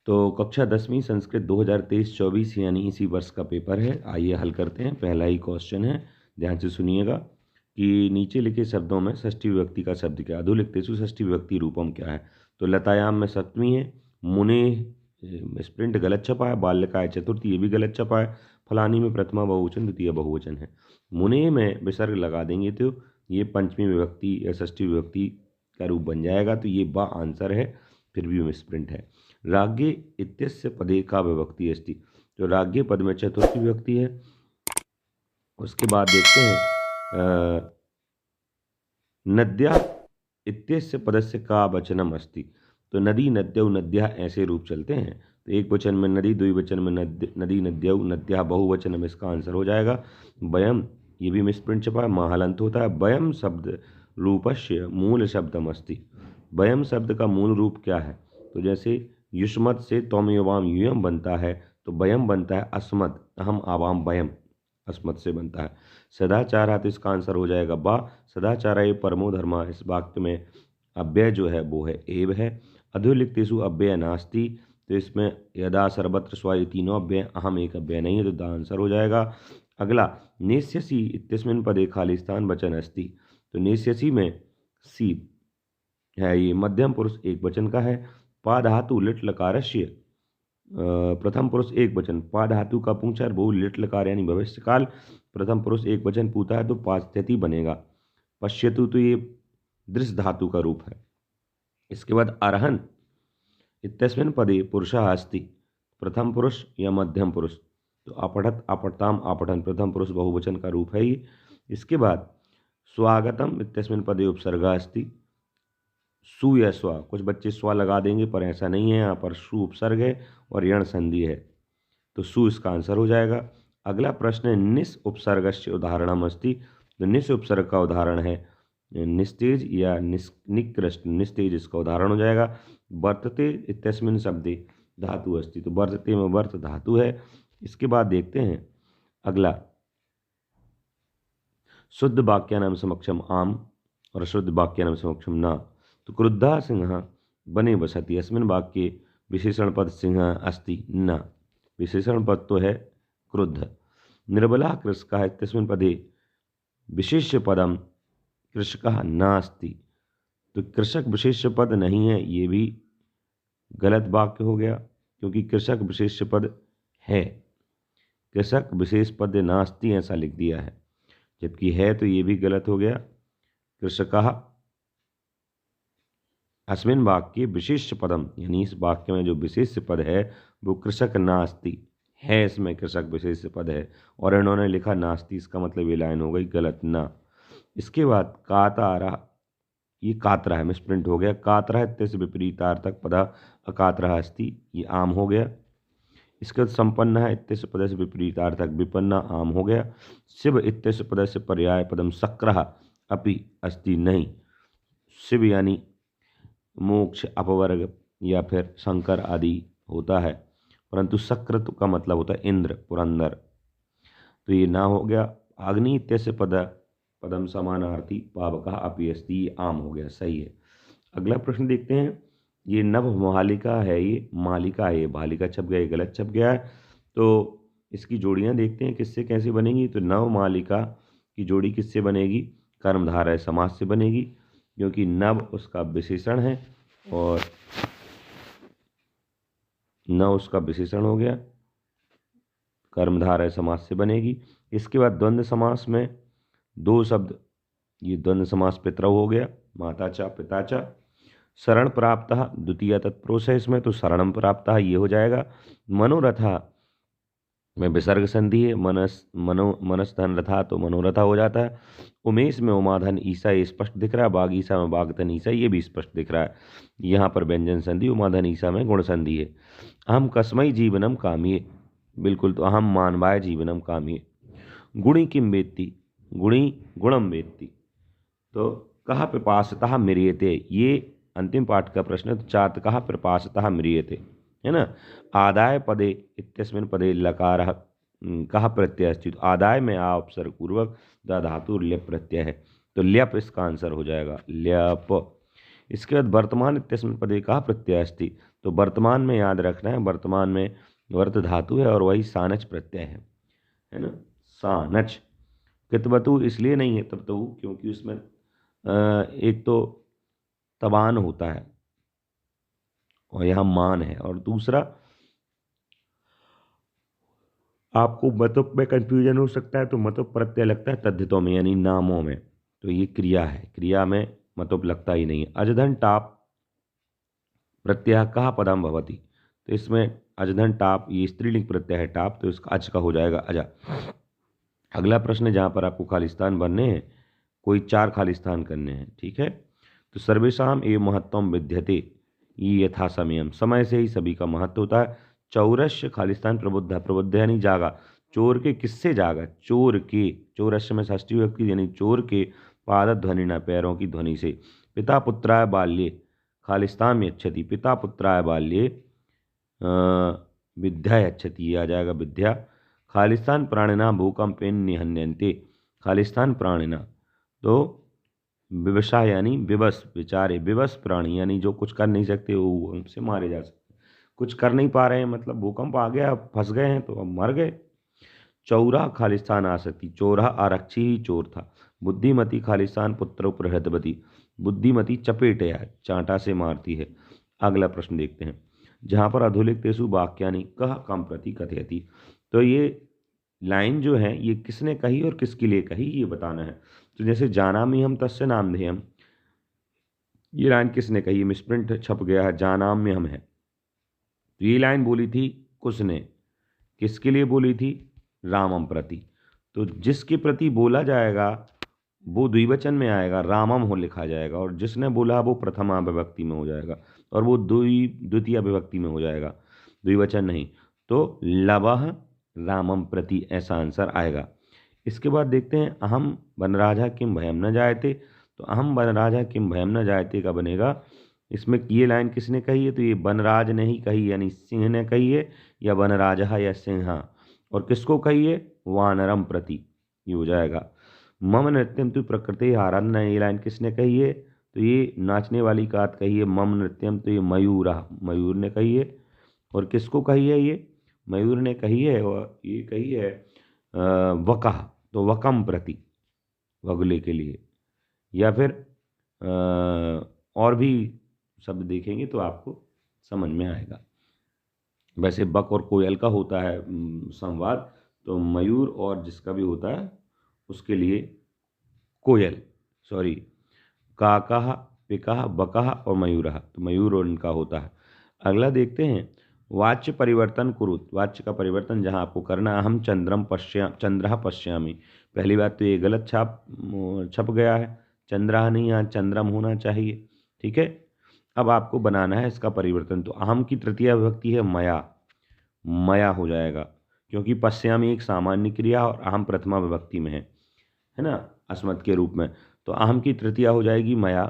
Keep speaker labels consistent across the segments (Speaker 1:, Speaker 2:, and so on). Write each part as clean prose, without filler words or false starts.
Speaker 1: तो कक्षा 10वीं संस्कृत 2023-24 यानी इसी वर्ष का पेपर है। आइए हल करते हैं। पहला ही क्वेश्चन है, ध्यान से सुनिएगा कि नीचे लिखे शब्दों में षष्ठी विभक्ति का शब्द क्या है। अधोलिखितेषु षष्ठी विभक्ति रूपम क्या है। तो लतायाम में सप्तमी है, मुने स्प्रिंट गलत छपा है, बाल्यकाय चतुर्थी ये भी गलत छपा है, फलानी में प्रथमा बहुवचन द्वितीय बहुवचन है। मुने में विसर्ग लगा देंगे तो ये पंचमी विभक्ति या षष्ठी विभक्ति का रूप बन जाएगा। तो ये बा आंसर है, फिर भी मिसप्रिंट है। राज्ञे इत्यस्य पदे का विभक्ति अस्ति। तो राज्ञे पद में चतुर्थी विभक्ति है। उसके बाद देखते हैं नद्या इत्यस्य पदस्य का वचनम अस्ति। तो नदी नद्यौ नद्या ऐसे रूप चलते हैं। तो एक वचन में नदी, द्विवचन में नदी नद्यौ नद्या, बहुवचन में इसका आंसर हो जाएगा वयम। ये भी मिसप्रिंट छपा है, महालंत होता है। वयम शब्द रूपस्य मूल शब्दम अस्ति। वयम शब्द का मूल रूप क्या है। तो जैसे युष्मत से तौम युवाम यूयम बनता है, तो वयम बनता है अस्मत्, अहम आवाम वयम, अस्मत् से बनता है। सदाचार तो इसका आंसर हो जाएगा बा। सदाचार परमो धर्मा, इस वाक्य में अव्यय जो है वो है एव है। अधोलिखितेषु अव्यय नास्ति। तो इसमें यदा सर्वत्र स्व ये तीनों अव्यय, अहम एक अव्यय नहीं है, तो द आंसर हो जाएगा। अगला नेष्यसि इत्यस्मिन् पदे खालिस्थान वचन अस्ति। तो नेष्यसि में सी है, ये मध्यम पुरुष एक वचन का है। पा धातु लिट लकारस्य प्रथम पुरुष एक वचन, पा धातु का पुंचर बहु लिट लकार यानी भविष्यकाल, प्रथम पुरुष एक वचन पूता है तो पास्त्यति बनेगा। पश्यतु तो ये दृश्य धातु का रूप है। इसके बाद अरहन इत्यस्मिन् पदे पुरुषः अस्ति। प्रथम पुरुष या मध्यम पुरुष। तो अपठत अपठताम आपठन, प्रथम पुरुष बहुवचन का रूप है ये। इसके बाद स्वागतम इत्यस्मिन् पदे उपसर्गा अस्ति। सु या स्व, कुछ बच्चे स्व लगा देंगे पर ऐसा नहीं है, यहाँ पर सु उपसर्ग है और यण संधि है, तो सु इसका आंसर हो जाएगा। अगला प्रश्न है निस उपसर्गस्य उदाहरणम अस्ति। तो निस उपसर्ग का उदाहरण है निस्तेज या निकृष्ट, निस्तेज इसका उदाहरण हो जाएगा। वर्तते इत्यस्मिन् शब्दे धातु अस्ति। तो वर्तते में वर्त धातु है। इसके बाद देखते हैं अगला, शुद्ध वाक्यानाम समक्षम आम और अशुद्ध वाक्यानाम समक्षम ना। तो क्रुद्धा सिंह बने बसति, अस्मिन् वाक्ये विशेषण पद सिंह अस्ति न। विशेषण पद तो है क्रुद्ध। निर्बला कृषकः इत्यस्मिन् पदे विशेष्य पदम कृषकः नास्ति। तो कृषक विशेष्य पद नहीं है, ये भी गलत वाक्य हो गया क्योंकि कृषक विशेष्य पद है। कृषक विशेष पद नास्ति ऐसा लिख दिया है, जबकि है तो ये भी गलत हो गया। कृषकः अस्मिन् वाक्ये विशेष्य पदम, यानी इस वाक्य में जो विशेष्य पद है वो कृषक नास्ति है, इसमें कृषक विशेष्य पद है और इन्होंने लिखा नास्ति, इसका मतलब ये लाइन हो गई गलत ना। इसके बाद कातारा, ये कातरा है, मिसप्रिंट हो गया। कातरा इत्यस्य विपरीतार्थक पदा अकातरा अस्ति, ये आम हो गया। इसके बाद संपन्न है इत्यस्य पदस्य विपरीतार्थक विपन्ना, आम हो गया। शिव इत्यस्य पदस्य पर्याय पदम शक्रः अपि अस्ति, नहीं। शिव यानी मोक्ष, अपवर्ग या फिर शंकर आदि होता है, परंतु शक्र का मतलब होता है इंद्र, पुरंदर, तो ये ना हो गया। अग्नि इत्यस्य पदम समानार्थी पावकः अपि अस्ति, आम हो गया, सही है। अगला प्रश्न देखते हैं, ये नभ मालिका है, ये मालिका है, ये बालिका छप गया, ये गलत छप गया है। तो इसकी जोड़ियां देखते हैं किससे कैसे बनेंगी। तो नव मालिका की जोड़ी किससे बनेगी, कर्मधारय समास से बनेगी, क्योंकि नव उसका विशेषण है और नव उसका विशेषण हो गया, कर्मधारय समास से बनेगी। इसके बाद द्वंद्व समास में दो शब्द, ये द्वंद्व समास पितरौ हो गया, माता चा पिता चा। शरण प्राप्त द्वितीय तत्पुरुष है इसमें, तो शरणम प्राप्त ये हो जाएगा। मनोरथा में विसर्ग संधि है, मनस धन रथा, तो मनोरथा हो जाता है। उमेश में उमाधन ईसा, ये स्पष्ट दिख रहा है। बाग ईसा में बागधन ईसा, ये भी स्पष्ट दिख रहा है। यहाँ पर व्यंजन संधि, उमाधन ईसा में गुण संधि है। अहम कस्मई जीवनम कामिये, बिल्कुल, तो अहम मानवाय जीवनम कामिये। गुणी किम वेत्ति, गुणी गुणम वेत्ति। तो कहा पिपासतः म्रियते, ये अंतिम पाठ का प्रश्न है। तो चातकः पिपासतः म्रियते, है ना। आदाय पदे इत्यस्मिन् पदे लकारः कः प्रत्यय अस्ति। तो आदाय में आ उपसर्ग पूर्वक द धातु ल्यप प्रत्यय है, तो ल्यप इसका आंसर हो जाएगा, ल्यप। इसके बाद वर्तमान इत्यस्मिन् पदे कः प्रत्यय अस्ति। तो वर्तमान में याद रखना है, वर्तमान में वर्त धातु है और वही सानच प्रत्यय है ना, सानच। कितवतु इसलिए नहीं है तब क्योंकि उसमें एक तो तबान होता है और यहाँ मान है, और दूसरा आपको मतुप में कंफ्यूजन हो सकता है, तो मतुप प्रत्यय लगता है तद्धितों में यानी नामों में, तो ये क्रिया है, क्रिया में मतुप लगता ही नहीं है। अजधन टाप प्रत्यय कहा पदम भवती, तो इसमें अजधन टाप ये स्त्रीलिंग प्रत्यय है टाप, तो इसका अज का हो जाएगा अजा। अगला प्रश्न है जहाँ पर आपको खालिस्तान भरने हैं, कोई 4 खालिस्तान करने हैं, ठीक है। तो सर्वेशाम एवं महत्वम विद्यते ये यथा समयम, समय से ही सभी का महत्व होता है। चौरस्य खालिस्तान प्रबुद्ध, प्रबुद्ध यानी जागा, चोर के किससे जागा, चोर के, चौरस्य में षष्ठी व्यक्ति यानी चोर के, पाद ध्वनि न पैरों की ध्वनि से। पिता पुत्राय बाल्ये खालिस्तान यच्छति, पिता पुत्राय बाल्ये विद्या यच्छति, ये आ जाएगा विद्या। खालिस्तान प्राणिना भूकंपेन निहन्यन्ते, खालिस्तान प्राणिना, तो विवशा यानी विवश, बेचारे विवश प्राणी यानी जो कुछ कर नहीं सकते वो उनसे मारे जा सकते, कुछ कर नहीं पा रहे हैं, मतलब भूकंप आ गया फंस गए हैं तो अब मर गए। चौरा खालिस्तान आसक्ति, चौरा आरक्षी ही चोर था। बुद्धिमती खालिस्तान पुत्र प्रहृदवती, बुद्धिमती चपेट या चांटा से मारती है। अगला प्रश्न देखते हैं, जहाँ पर अधोलिखितेषु वाक्यानि कह कम प्रति कथयति, तो ये लाइन जो है ये किसने कही और किसके लिए कही ये बताना है। तो जैसे जानामि हम तस्य नामधेयम, ये लाइन किसने कही, मिसप्रिंट छप गया है, जानाम्य हम है, तो ये लाइन बोली थी किसने, किसके लिए बोली थी, रामम प्रति। तो जिसके प्रति बोला जाएगा वो द्विवचन में आएगा, रामम हो लिखा जाएगा, और जिसने बोला वो प्रथमा विभक्ति में हो जाएगा, और वो द्वितीय विभक्ति में हो जाएगा, द्विवचन नहीं। तो लवह रामम प्रति, ऐसा आंसर आएगा। इसके बाद देखते हैं अहम वनराजा किम भयम न जायते, तो अहम वनराजा किम भयम न जायते का बनेगा, इसमें ये लाइन किसने कही है, तो ये वनराज ने ही कही यानी सिंह ने कही है, या वनराजा या सिंहा, और किसको कही है, वानरम प्रति, ये हो जाएगा। मम नृत्यम तु प्रकृति आराधना, ये लाइन किसने कही है, तो ये नाचने वाली बात कही है, मम नृत्यम, तो ये मयूरा, मयूर ने कही है, और किसको कही है, ये मयूर ने कही है, और ये कही है वकह, तो वकम प्रति, वगले के लिए, या फिर और भी शब्द देखेंगे तो आपको समझ में आएगा। वैसे बक और कोयल का होता है संवाद, तो मयूर और जिसका भी होता है उसके लिए कोयल, सॉरी, काकह पिकह बकह और मयूरः, तो मयूर और इनका होता है। अगला देखते हैं, वाच्य परिवर्तन कुरुत, वाच्य का परिवर्तन जहाँ आपको करना, अहम चंद्रः पश्यामि, पहली बात तो ये गलत छप गया है, चंद्रः नहीं, यहाँ चंद्रम होना चाहिए, ठीक है। अब आपको बनाना है इसका परिवर्तन, तो अहम की तृतीया विभक्ति है मया, मया हो जाएगा, क्योंकि पश्यामि एक सामान्य क्रिया और अहम प्रथमा विभक्ति में है ना, अस्मत् के रूप में, तो अहम की तृतीया हो जाएगी मया।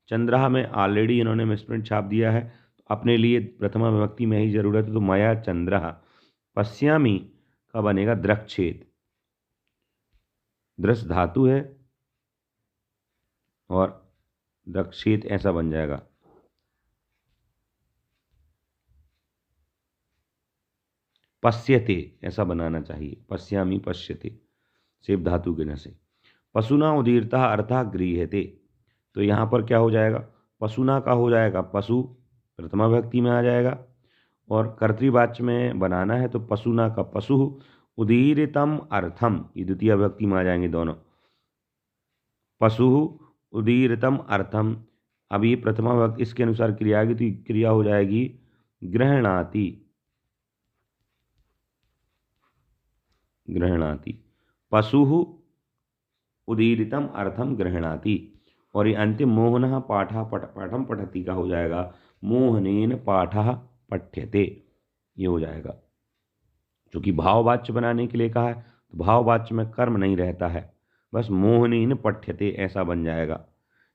Speaker 1: चंद्रहा में ऑलरेडी इन्होंने मिसप्रिंट छाप दिया है, तो अपने लिए प्रथमा विभक्ति में ही जरूरत है, तो मया चंद्रहा। पश्यामि का बनेगा द्रक्षेत, दृश धातु है और द्रक्षेत ऐसा बन जाएगा। पश्यते ऐसा बनाना चाहिए, पश्यामि पश्यते, सेव धातु के न से। पशुना उदीरता अर्थः गृह्यते, तो यहाँ पर क्या हो जाएगा, पशुना का हो जाएगा पशु, प्रथमा विभक्ति में आ जाएगा, और कर्तृवाच्य में बनाना है तो पशुना का पशु, उदीरितम अर्थम, ये द्वितीय विभक्ति में आ जाएंगे दोनों, पशु उदीरितम अर्थम। अब ये प्रथमा विभक्ति इसके अनुसार क्रिया आएगी, तो क्रिया हो जाएगी गृह्णाति, गृह्णाति, पशु उदीरितम अर्थम गृह्णाति, और ये अंतिम मोहनः पाठः पाठम पठति का हो जाएगा, मोहनेन पाठः पठ्यते, ये हो जाएगा। क्योंकि भाववाच्य बनाने के लिए कहा है, तो भाववाच्य में कर्म नहीं रहता है, बस मोहनेन पठ्यते ऐसा बन जाएगा।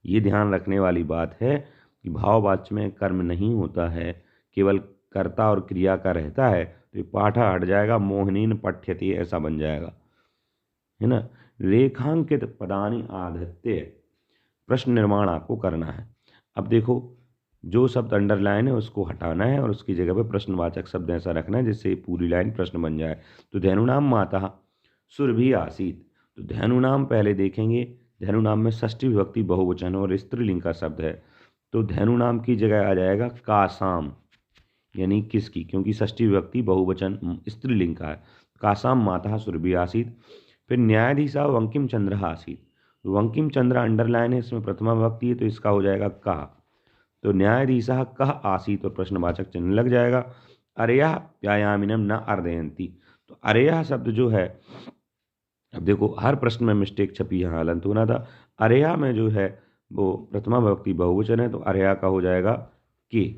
Speaker 1: ये ध्यान रखने वाली बात है कि भाववाच्य में कर्म नहीं होता है, केवल कर्ता और क्रिया का रहता है, तो ये पाठा हट जाएगा, मोहनेन पठ्यते ऐसा बन जाएगा, है ना। रेखांकित पदानि आधत्य, प्रश्न निर्माण आपको करना है। अब देखो जो शब्द अंडरलाइन है उसको हटाना है और उसकी जगह पे प्रश्नवाचक शब्द ऐसा रखना है जिससे पूरी लाइन प्रश्न बन जाए। तो धेनुनाम माता सुरभि आसीत। तो धेनुनाम पहले देखेंगे। धेनुनाम में षष्ठी विभक्ति बहुवचन और स्त्रीलिंग का शब्द है। तो धेनुनाम की जगह आ जाएगा कासाम, यानी किसकी, क्योंकि षष्ठी विभक्ति बहुवचन स्त्रीलिंग का है। कासाम माता सुरभि आसीत। फिर न्यायाधीशा वंकिम चंद्र आसीत। वंकिम चंद्र अंडरलाइन है, इसमें प्रथमा विभक्ति है तो इसका हो जाएगा कह। तो न्यायाधीशः कः आसीत् और प्रश्नवाचक चिन्ह लग जाएगा। अरयः व्यायामिनम न अर्दयन्ति। तो अरयः शब्द जो है, अब देखो हर प्रश्न में मिस्टेक छपी यहाँ हलंत होना था। अरया में जो है वो प्रथमा विभक्ति बहुवचन है तो अरया का हो जाएगा के,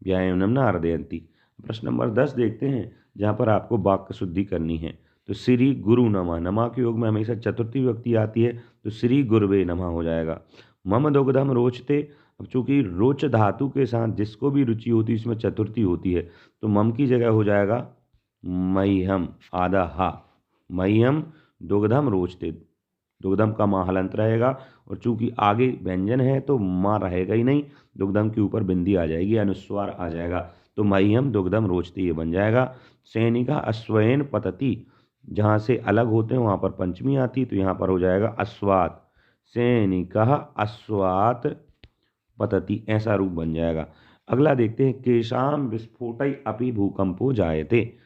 Speaker 1: व्यायामनम न अर्दयन्ति। प्रश्न नंबर 10 देखते हैं, जहाँ पर आपको वाक्य शुद्धि करनी है। तो श्री गुरु नमा, नमा के योग में हमेशा चतुर्थी विभक्ति आती है तो श्री गुरुवे नमः हो जाएगा। मम दुग्धम रोचते। अब चूंकि रोच धातु के साथ जिसको भी रुचि होती है इसमें चतुर्थी होती है तो मम की जगह हो जाएगा मह्यम, आधा हा, मह्यम दुग्धम रोचते। दुग्धम का माँ हलंत रहेगा और चूंकि आगे व्यंजन है तो माँ रहेगा ही नहीं, दुग्धम के ऊपर बिंदी आ जाएगी, अनुस्वार आ जाएगा तो मह्यम दुग्धम रोचते ये बन जाएगा। सैनिका अश्वयन पतति, जहाँ से अलग होते हैं वहाँ पर पंचमी आती तो यहाँ पर हो जाएगा अश्वात। सैनिका अश्वात पतति, ऐसा रूप बन जाएगा। अगला देखते हैं, केशाम विस्फोटई अपि भूकंपो जायते।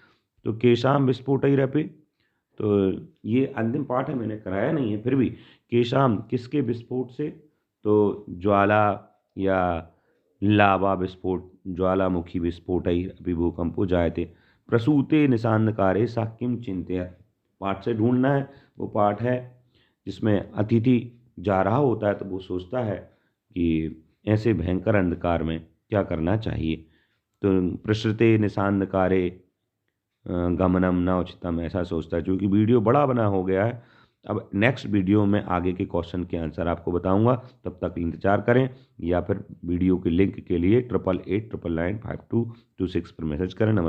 Speaker 1: तो केशाम विस्फोटई रपि, तो ये अंतिम पाठ है, मैंने कराया नहीं है, फिर भी केशाम किसके विस्फोट से, तो ज्वाला या लावा विस्फोट, ज्वालामुखी विस्फोटई अपि भूकंपो जायते। प्रसूते निशानकारे सा किम चिंतयत्। पाठ से ढूंढना है, वो पाठ है जिसमें अतिथि जा रहा होता है तो वो सोचता है कि ऐसे भयंकर अंधकार में क्या करना चाहिए। तो प्रसृते निशांधकारे गमनम न उचितम, ऐसा सोचता है। क्योंकि वीडियो बड़ा बना हो गया है, अब नेक्स्ट वीडियो में आगे के क्वेश्चन के आंसर आपको बताऊंगा, तब तक इंतजार करें या फिर वीडियो के लिंक के लिए 8889952226 पर मैसेज करें। नमस्कार।